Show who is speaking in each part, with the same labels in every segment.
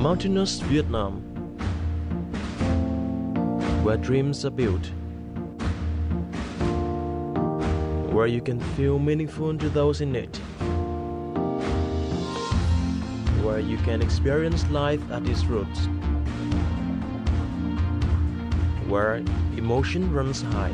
Speaker 1: Mountainous Vietnam, where dreams are built, where you can feel meaningful to those in need, where you can experience life at its roots, where emotion runs high.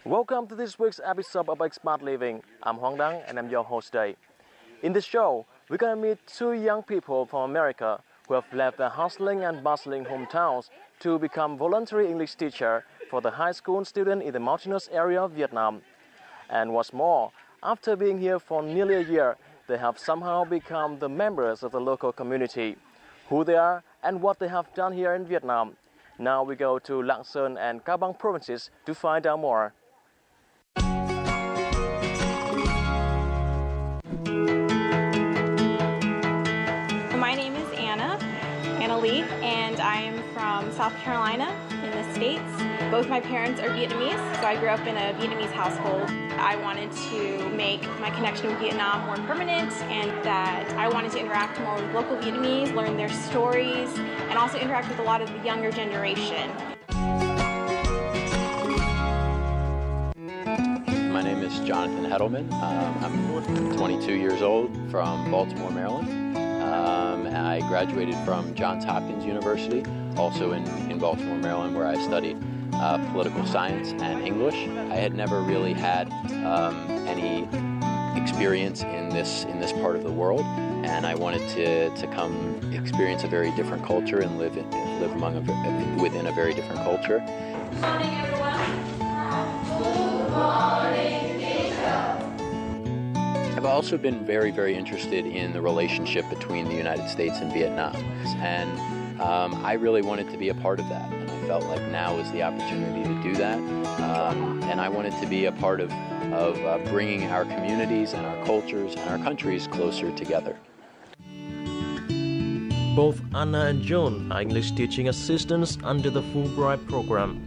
Speaker 1: Welcome to this week's episode of Expat Living. I'm Hoang Dang and I'm your host today. In this show, we're going to meet two young people from America who have left their hustling and bustling hometowns to become voluntary English teacher for the high school student in the mountainous area of Vietnam. And what's more, after being here for nearly a year, they have somehow become the members of the local community. Who they are and what they have done here in Vietnam. Now we go to Lạng Sơn and Cao Bang provinces to find out more.
Speaker 2: My name is Anna Lee, and I am from South Carolina in the States. Both my parents are Vietnamese, so I grew up in a Vietnamese household. I wanted to make my connection with Vietnam more permanent, and that I wanted to interact more with local Vietnamese, learn their stories, and also interact with a lot of the younger generation.
Speaker 3: My name is Jonathan Hedelman. I'm 22 years old from Baltimore, Maryland. I graduated from Johns Hopkins University, also in Baltimore, Maryland, where I studied political science and English. I had never really had any experience in this part of the world, and I wanted to come experience a very different culture and live within a very different culture.
Speaker 4: Good morning, everyone. Good morning, teacher.
Speaker 3: I've also been very, very interested in the relationship between the United States and Vietnam, and I really wanted to be a part of that, and I felt like now was the opportunity to do that, and I wanted to be a part of bringing our communities and our cultures and our countries closer together.
Speaker 1: Both Anna and John are English teaching assistants under the Fulbright program.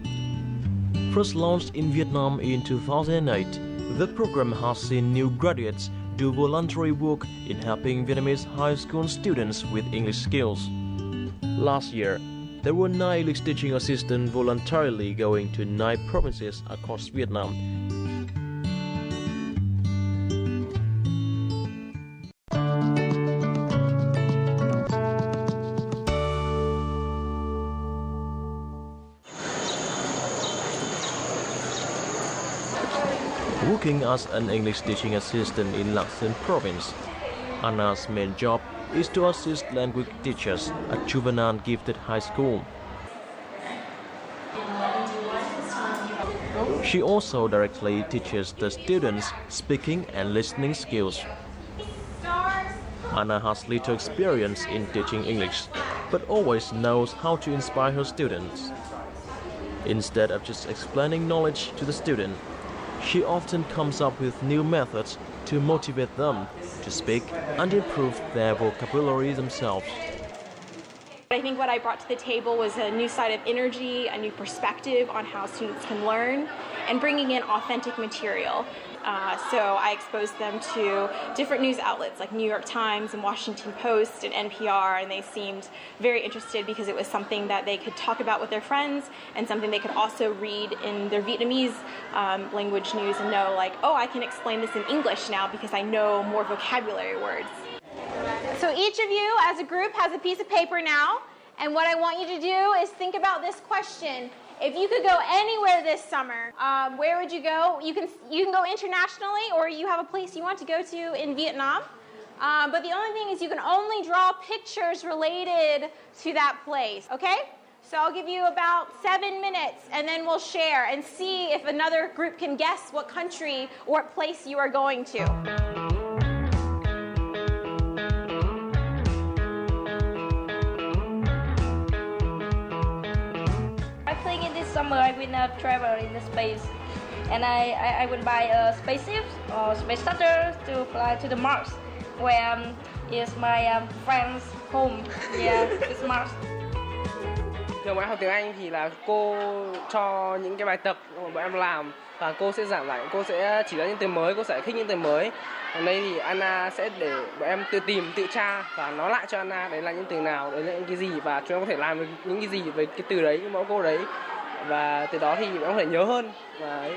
Speaker 1: First launched in Vietnam in 2008, the program has seen new graduates do voluntary work in helping Vietnamese high school students with English skills. Last year, there were 9 English teaching assistants voluntarily going to 9 provinces across Vietnam. Working as an English teaching assistant in Lạng Sơn province, Anna's main job is to assist language teachers at juvenile gifted high school. She also directly teaches the students speaking and listening skills. Anna has little experience in teaching English, but always knows how to inspire her students. Instead of just explaining knowledge to the student, she often comes up with new methods to motivate them to speak and improve their vocabulary themselves.
Speaker 2: I think what I brought to the table was a new side of energy, a new perspective on how students can learn, and bringing in authentic material. So I exposed them to different news outlets like New York Times and Washington Post and NPR, and they seemed very interested because it was something that they could talk about with their friends and something they could also read in their Vietnamese language news and know, like, oh, I can explain this in English now because I know more vocabulary words.
Speaker 5: So each of you as a group has a piece of paper now, and what I want you to do is think about this question. If you could go anywhere this summer, where would you go? You can go internationally, or you have a place you want to go to in Vietnam. But the only thing is you can only draw pictures related to that place, okay? So I'll give you about 7 minutes, and then we'll share and see if another group can guess what country or what place you are going to.
Speaker 4: Summer I will not travel in the space, and I will buy a spaceship or space shuttle to fly to the Mars, where is my friend's home. Yeah, it's Mars.
Speaker 6: Thường bọn em học tiếng Anh thì là cô cho những cái bài tập bọn em làm và cô sẽ giảng giải, cô sẽ chỉ ra những từ mới, cô sẽ khích những từ mới. Còn đây thì Anna sẽ để bọn em tự tìm, tự tra và nói lại cho Anna đấy là những từ nào, đấy là những cái gì và chúng em có thể làm được những cái gì với cái từ đấy, mẫu câu đấy. Và từ đó thì bọn em có thể nhớ hơn và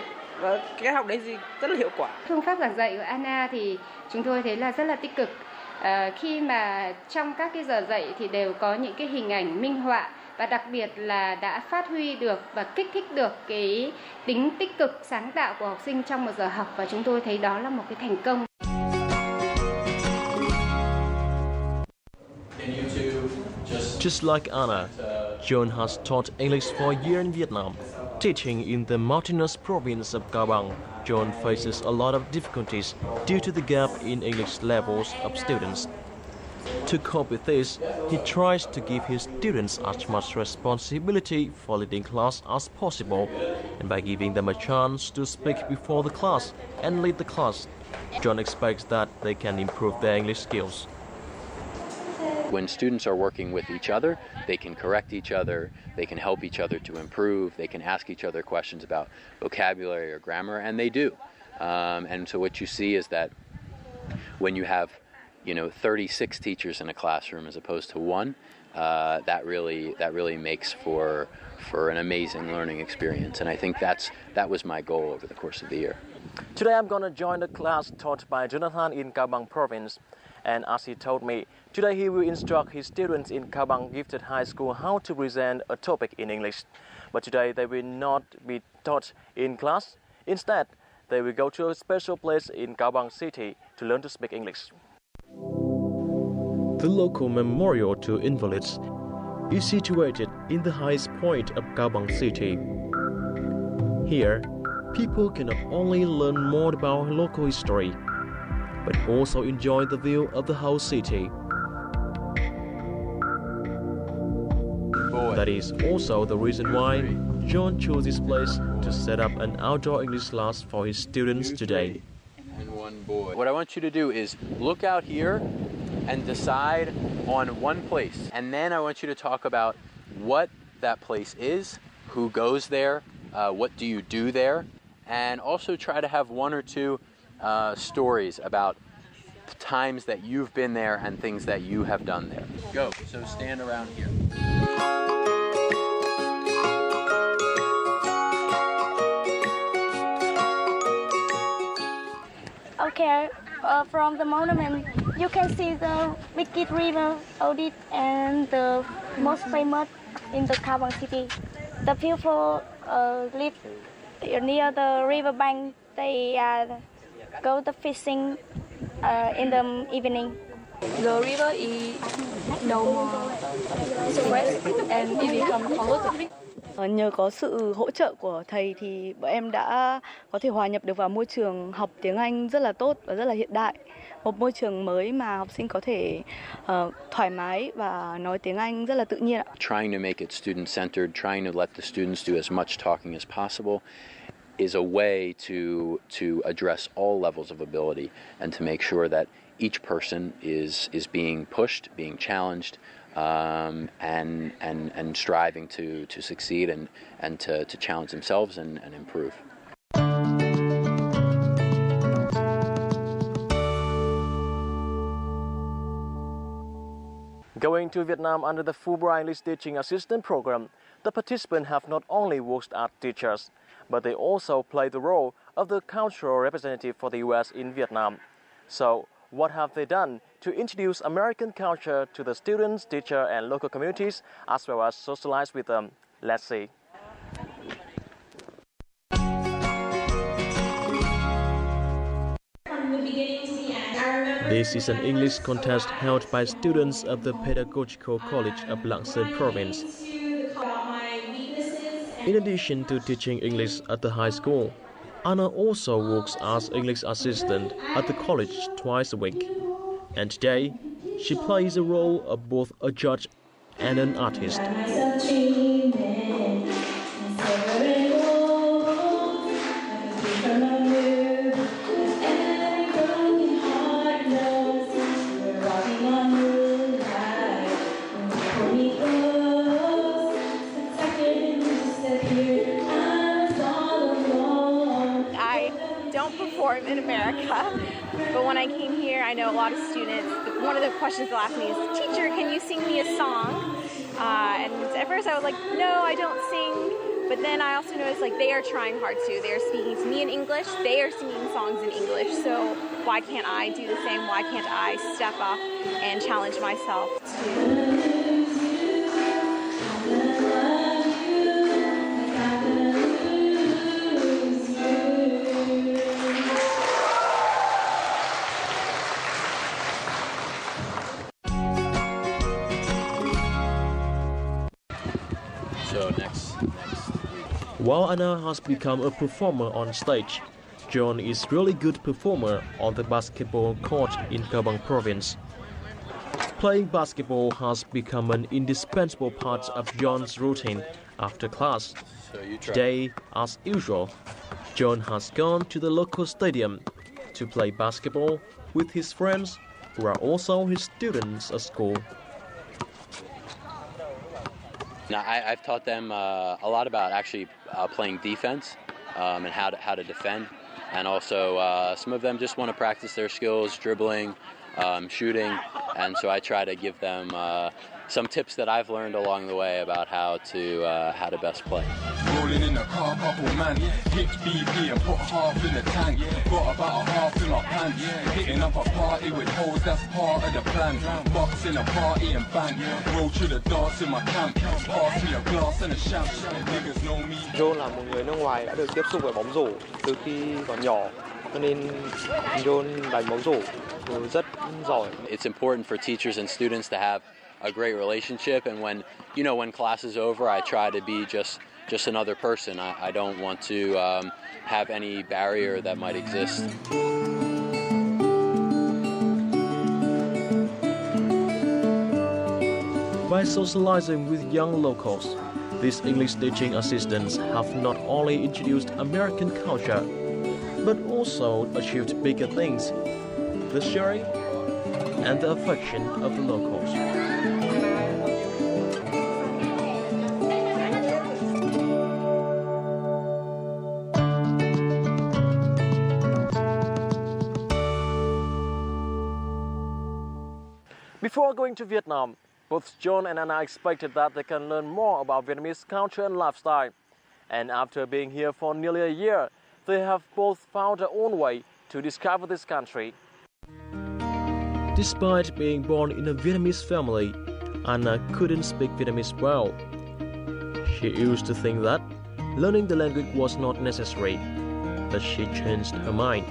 Speaker 6: cái học đấy thì rất là hiệu quả.
Speaker 7: Phương pháp giảng dạy của Anna thì chúng tôi thấy là rất là tích cực. Khi mà trong các cái giờ dạy thì đều có những cái hình ảnh minh họa và đặc biệt là đã phát huy được và kích thích được cái tính tích cực sáng tạo của học sinh trong một giờ học và chúng tôi thấy đó là một cái thành công.
Speaker 1: Just like Anna, John has taught English for a year in Vietnam. Teaching in the mountainous province of Cao Bằng, John faces a lot of difficulties due to the gap in English levels of students. To cope with this, he tries to give his students as much responsibility for leading class as possible, and by giving them a chance to speak before the class and lead the class, John expects that they can improve their English skills.
Speaker 3: When students are working with each other, they can correct each other, they can help each other to improve, they can ask each other questions about vocabulary or grammar, and they do. And so what you see is that when you have 36 teachers in a classroom as opposed to one, that really makes for an amazing learning experience. And I think that was my goal over the course of the year.
Speaker 1: Today I'm going to join the class taught by Jonathan in Cao Bằng province. And as he told me, today he will instruct his students in Cao Bằng Gifted High School how to present a topic in English. But today they will not be taught in class. Instead, they will go to a special place in Cao Bằng City to learn to speak English. The local memorial to invalids is situated in the highest point of Cao Bằng City. Here, people can not only learn more about local history, but also enjoy the view of the whole city. That is also the reason why John chose this place to set up an outdoor English class for his students today.
Speaker 3: And one boy. What I want you to do is look out here and decide on one place. And then I want you to talk about what that place is, who goes there, what do you do there, and also try to have one or two stories about times that you've been there and things that you have done there. Go. So stand around here.
Speaker 4: Okay, from the monument, you can see the biggest river, Audit, and the most famous in the Cao Bằng city. The people live near the river bank. They go to fishing in the evening.
Speaker 8: The river is no more fresh and it become polluted.
Speaker 9: Nhờ có sự hỗ trợ của thầy thì bọn em đã có thể hòa nhập được vào môi trường học tiếng Anh rất là tốt và rất là hiện đại. Một môi trường mới mà học sinh có thể thoải mái và nói tiếng Anh rất là tự nhiên.
Speaker 3: Trying to make it student-centered, trying to let the students do as much talking as possible is a way to address all levels of ability and to make sure that each person is being pushed, being challenged, and striving to succeed and to challenge themselves and improve.
Speaker 1: Going to Vietnam under the Fulbright English Teaching Assistant Program, the participants have not only worked as teachers, but they also play the role of the cultural representative for the U.S. in Vietnam. So, what have they done to introduce American culture to the students, teachers, and local communities, as well as socialize with them? Let's see. This is an English contest held by students of the Pedagogical College of Lạng Sơn Province. In addition to teaching English at the high school, Anna also works as English assistant at the college twice a week. And today, she plays the role of both a judge and an artist.
Speaker 2: don't perform in America, but when I came here, I know a lot of students, one of the questions they'll ask me is, teacher, can you sing me a song? And at first I was like, no, I don't sing. But then I also noticed like they are trying hard too. They are speaking to me in English. They are singing songs in English. So why can't I do the same? Why can't I step up and challenge myself to...
Speaker 3: So next week.
Speaker 1: While Anna has become a performer on stage, John is really good performer on the basketball court in Kabang province. Playing basketball has become an indispensable part of John's routine after class. Today, as usual, John has gone to the local stadium to play basketball with his friends who are also his students at school.
Speaker 3: Now, I've taught them a lot about actually playing defense and how to defend, and also some of them just want to practice their skills, dribbling, shooting, and so I try to give them some tips that I've learned along the way about how to best play.
Speaker 10: Rolling in a car, couple man, hit BP and put half in the tank. Got about a half in my pants. Hitting up a party with hoes, that's part of the plan. Boxing a party and bang. Roll to the dance in my camp. Pass me a glass and a champ. Niggas know me.
Speaker 11: John là một người nước ngoài đã được tiếp xúc với bóng rổ từ khi còn nhỏ, cho nên John đánh bóng rổ rất giỏi.
Speaker 3: It's important for teachers and students to have a great relationship, and when class is over, I try to be just another person. I don't want to have any barrier that might exist.
Speaker 1: By socializing with young locals, these English teaching assistants have not only introduced American culture, but also achieved bigger things: the sharing and the affection of the locals. Before going to Vietnam, both John and Anna expected that they can learn more about Vietnamese culture and lifestyle. And after being here for nearly a year, they have both found their own way to discover this country. Despite being born in a Vietnamese family, Anna couldn't speak Vietnamese well. She used to think that learning the language was not necessary, but she changed her mind.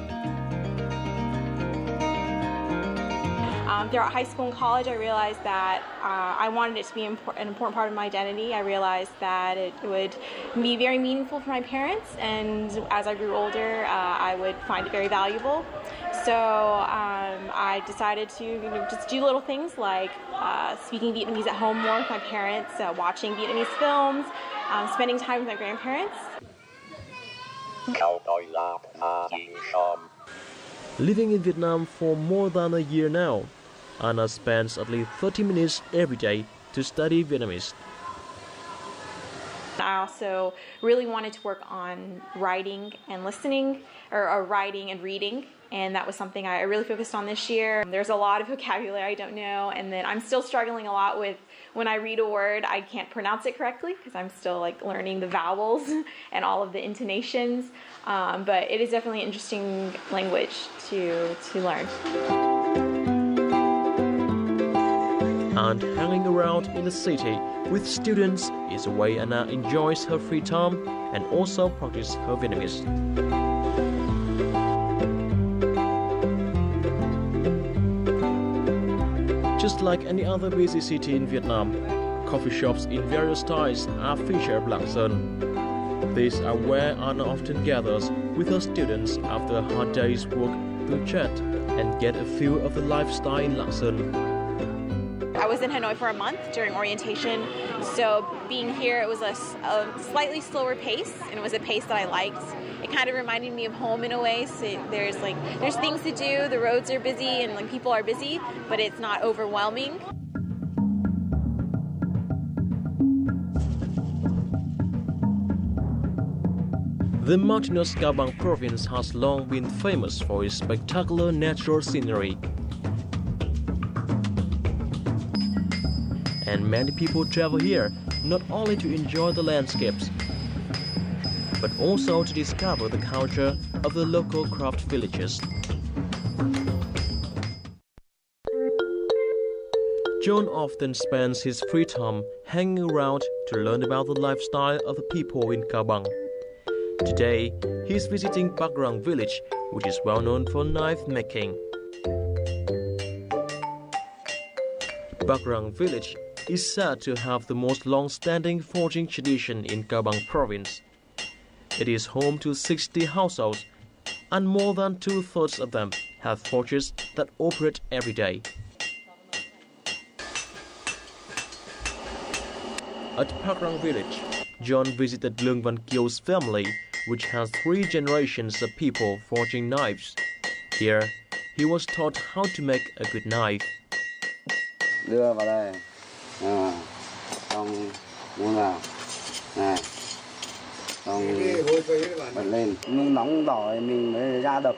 Speaker 2: Throughout high school and college, I realized that I wanted it to be an important part of my identity. I realized that it would be very meaningful for my parents, and as I grew older, I would find it very valuable. So I decided to just do little things like speaking Vietnamese at home more with my parents, watching Vietnamese films, spending time with my grandparents.
Speaker 1: Living in Vietnam for more than a year now, Anna spends at least 30 minutes every day to study Vietnamese.
Speaker 2: I also really wanted to work on writing and listening, or writing and reading, and that was something I really focused on this year. There's a lot of vocabulary I don't know, and then I'm still struggling a lot with when I read a word, I can't pronounce it correctly because I'm still learning the vowels and all of the intonations, but it is definitely an interesting language to learn.
Speaker 1: And hanging around in the city with students is a way Anna enjoys her free time and also practices her Vietnamese. Just like any other busy city in Vietnam, coffee shops in various styles are featured in Lạng Sơn. These are where Anna often gathers with her students after a hard day's work to chat and get a feel of the lifestyle in Lạng Sơn.
Speaker 2: I was in Hanoi for a month during orientation, so being here, it was a slightly slower pace, and it was a pace that I liked. It kind of reminded me of home in a way. So there's things to do, the roads are busy, and people are busy, but it's not overwhelming.
Speaker 1: The mountainous Kabang province has long been famous for its spectacular natural scenery. And many people travel here not only to enjoy the landscapes, but also to discover the culture of the local craft villages. John often spends his free time hanging around to learn about the lifestyle of the people in Kabang. Today, he is visiting Bagrang village, which is well known for knife making. Bagrang village is said to have the most long-standing forging tradition in Kabang province. It is home to 60 households, and more than 2/3 of them have forges that operate every day. At Bagrang village, John visited Leung Van Kieu's family, which has 3 generations of people forging knives. Here, he was taught how to make a good knife.
Speaker 12: Đưa vào đây, xong muốn vào, này, xong bật lên, nung nóng đỏ thì mình mới ra đập.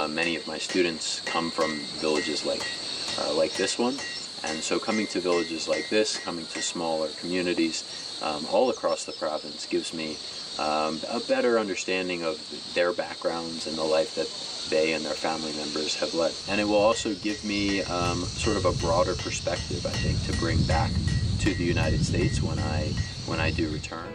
Speaker 3: Many of my students come from villages like this one. And so coming to villages like this, coming to smaller communities all across the province gives me a better understanding of their backgrounds and the life that they and their family members have led. And it will also give me sort of a broader perspective, I think, to bring back to the United States when I do return.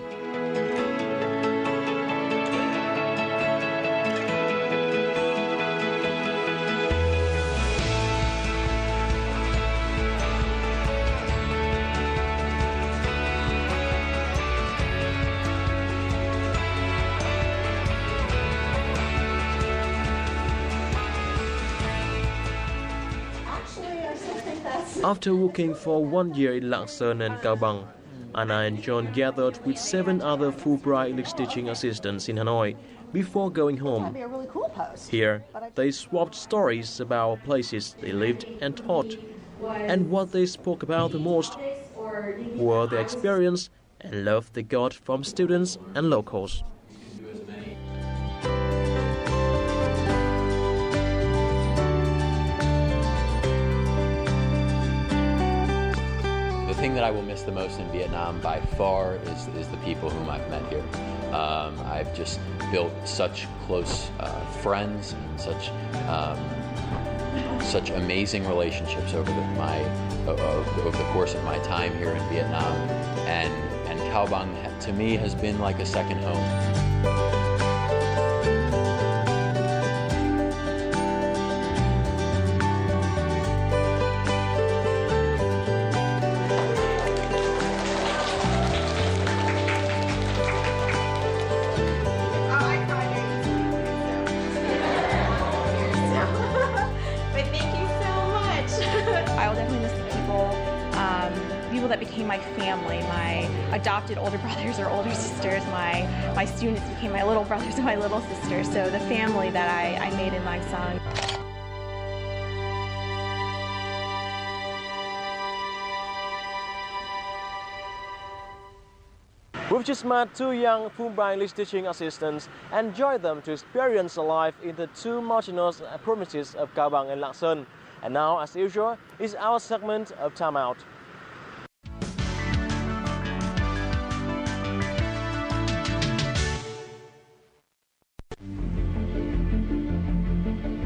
Speaker 1: After working for 1 year in Lạng and Cao Bằng, Anna and John gathered with 7 other Fulbright English teaching assistants in Hanoi before going home. Here, they swapped stories about places they lived and taught, and what they spoke about the most were their experience and love they got from students and locals.
Speaker 3: The thing that I will miss the most in Vietnam by far is the people whom I've met here. I've just built such close friends and such amazing relationships over the course of my time here in Vietnam, and Cao Bang to me has been like a second home.
Speaker 2: That became my family, my adopted older brothers or older sisters, my students became my little brothers and my little sisters, so the family that I made in Lang Son.
Speaker 1: We've just met 2 young Fulbright English teaching assistants and joined them to experience a life in the 2 mountainous provinces of Cao Bang and Lạng Sơn. And now, as usual, is our segment of Timeout.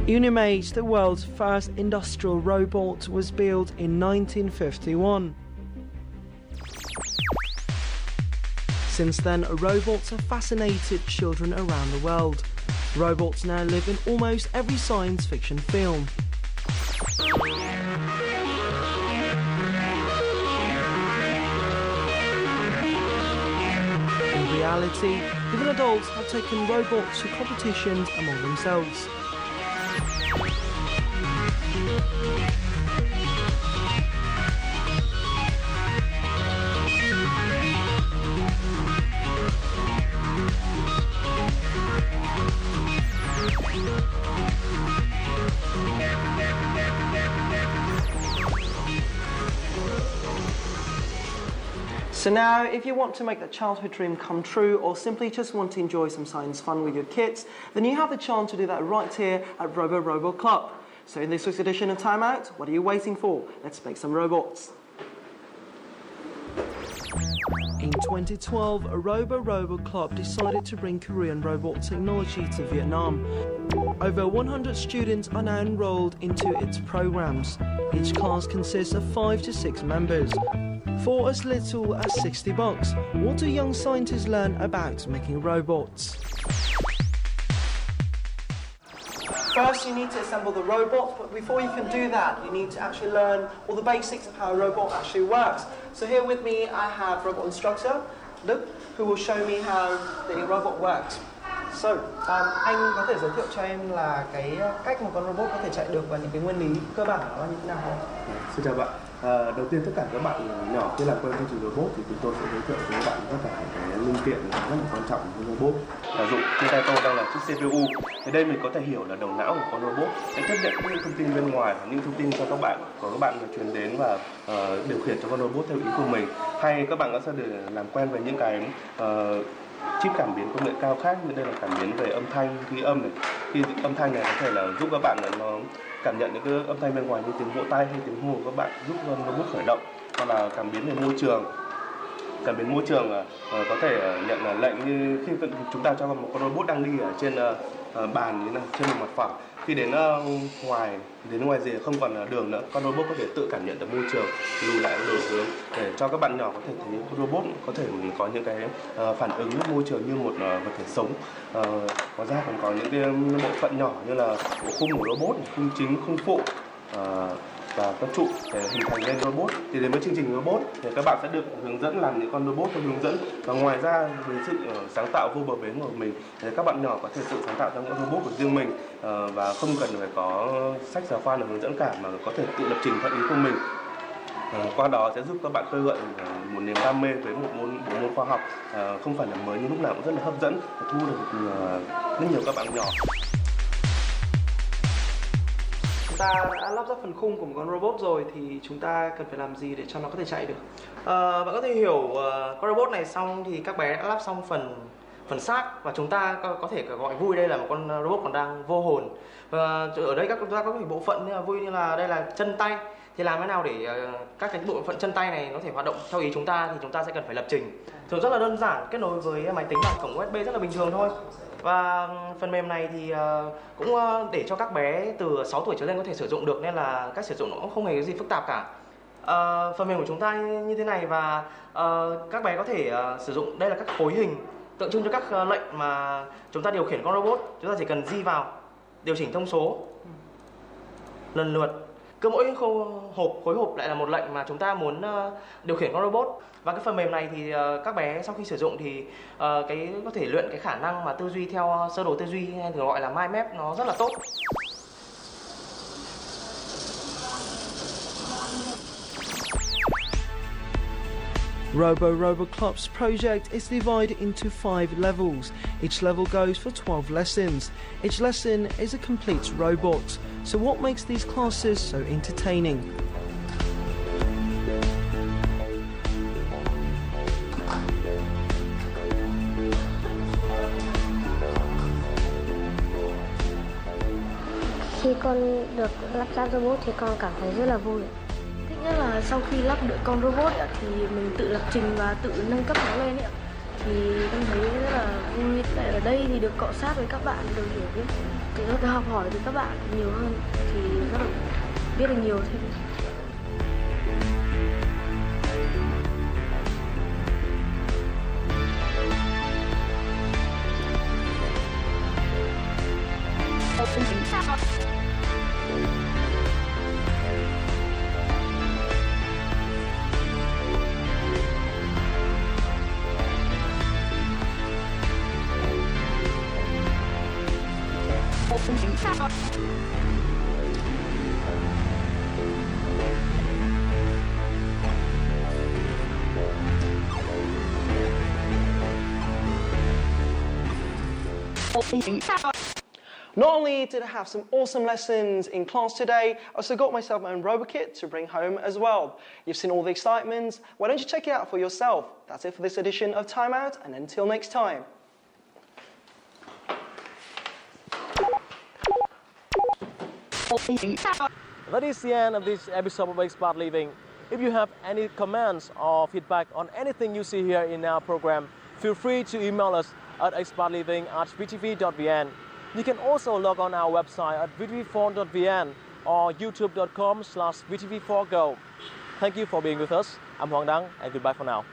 Speaker 13: Unimate, the world's first industrial robot, was built in 1951. Since then, robots have fascinated children around the world. Robots now live in almost every science fiction film. In reality, even adults have taken robots to competitions among themselves. So now, if you want to make that childhood dream come true, or simply just want to enjoy some science fun with your kids, then you have the chance to do that right here at Robo Club. So in this week's edition of Timeout, what are you waiting for? Let's make some robots. In 2012, a Robo Club decided to bring Korean robot technology to Vietnam. Over 100 students are now enrolled into its programs. Each class consists of 5 to 6 members. For as little as $60, what do young scientists learn about making robots? First, you need to assemble the robot, but before you can do that, you need to actually learn all the basics of how a robot actually works. So here with me, I have robot instructor, Luke, who will show me how the robot works. So, anh có thể giới thiệu cho em là cái cách một con robot có thể chạy được và những cái nguyên lý cơ bản của nó như thế nào không?
Speaker 14: Xin chào bạn. Đầu tiên tất cả các bạn nhỏ khi làm quen với trình robot thì chúng tôi sẽ giới thiệu với các bạn tất cả cái linh kiện rất là quan trọng của robot. Ví dụ trên tay tôi đang là chiếc CPU. Thì đây mình có thể hiểu là đầu não của con robot sẽ tiếp nhận những thông tin bên ngoài, những thông tin cho các bạn truyền đến và điều khiển cho con robot theo ý của mình. Hay các bạn sẽ được làm quen với những cái chip cảm biến công nghệ cao khác, như đây là cảm biến về âm thanh, ghi âm này. Khi âm thanh này có thể là giúp các bạn nó cảm nhận những cái âm thanh bên ngoài như tiếng vỗ tay hay tiếng hô của các bạn, giúp con robot khởi động. Hoặc là cảm biến về môi trường. Cảm biến môi trường có thể nhận lệnh như khi chúng ta cho một con robot đang đi ở trên bàn như này, trên một mặt phẳng. Khi đến ngoài rìa không còn là đường nữa, con robot có thể tự cảm nhận được môi trường, lùi lại đổi hướng để cho các bạn nhỏ có thể thấy con robot có thể có những cái phản ứng với môi trường như một vật thể sống. Ngoài ra còn có những cái bộ phận nhỏ như là bộ khung của robot, khung chính, khung phụ và các trụ để hình thành lên robot. Thì đến với chương trình robot thì các bạn sẽ được hướng dẫn làm những con robot theo hướng dẫn, và ngoài ra với sự sáng tạo vô bờ bến của mình thì các bạn nhỏ có thể tự sáng tạo ra những robot của riêng mình và không cần phải có sách giáo khoa nào hướng dẫn cả, mà có thể tự lập trình theo ý của mình. Qua đó sẽ giúp các bạn khơi gợi một niềm đam mê với một môn khoa học không phải là mới nhưng lúc nào cũng rất là hấp dẫn và thu được rất nhiều các bạn nhỏ.
Speaker 13: Chúng ta đã lắp ráp phần khung của một con robot rồi thì chúng ta cần phải làm gì để cho nó có thể chạy được? Bạn có thể hiểu con robot này xong thì các bé đã lắp xong phần xác, và chúng ta có thể gọi vui đây là một con robot còn đang vô hồn. Và ở đây chúng ta có những bộ phận như là vui, như là đây là chân tay. Thì làm thế nào để các cái bộ phận chân tay này có thể hoạt động theo ý chúng ta thì chúng ta sẽ cần phải lập trình. Thường rất là đơn giản, kết nối với máy tính bằng cổng USB rất là bình thường thôi. Và phần mềm này thì cũng để cho các bé từ 6 tuổi trở lên có thể sử dụng được, nên là cách sử dụng nó cũng không hề có gì phức tạp cả. Phần mềm của chúng ta như thế này, và các bé có thể sử dụng đây là các khối hình tượng trưng cho các lệnh mà chúng ta điều khiển con robot. Chúng ta chỉ cần di vào, điều chỉnh thông số lần lượt. Cứ mỗi khối hộp lại là một lệnh mà chúng ta muốn điều khiển con robot. Và cái phần mềm này thì các bé sau khi sử dụng thì có thể luyện cái khả năng mà tư duy theo sơ đồ tư duy, hay thường gọi là mind map, nó rất là tốt. Robo Club's project is divided into 5 levels. Each level goes for 12 lessons. Each lesson is a complete robot. So what makes these classes so entertaining?
Speaker 4: Khi con được lắp ráp robot thì con cảm thấy rất là vui.
Speaker 8: Thích nhất là sau khi lắp được con robot thì mình tự lập trình và tự nâng cấp nó lên thì con thấy rất là vui. Tại ở đây thì được cọ sát với các bạn, được hiểu được học hỏi từ các bạn nhiều hơn thì rất là biết được nhiều thêm.
Speaker 13: Not only did I have some awesome lessons in class today, I also got myself my own RoboKit to bring home as well. You've seen all the excitement, why don't you check it out for yourself? That's it for this edition of Timeout, and until next time.
Speaker 1: That is the end of this episode of Expat Living. If you have any comments or feedback on anything you see here in our program, feel free to email us at expatliving@vtv.vn. You can also log on our website at vtv4.vn or youtube.com/vtv4go. Thank you for being with us. I'm Hoàng Đăng, and goodbye for now.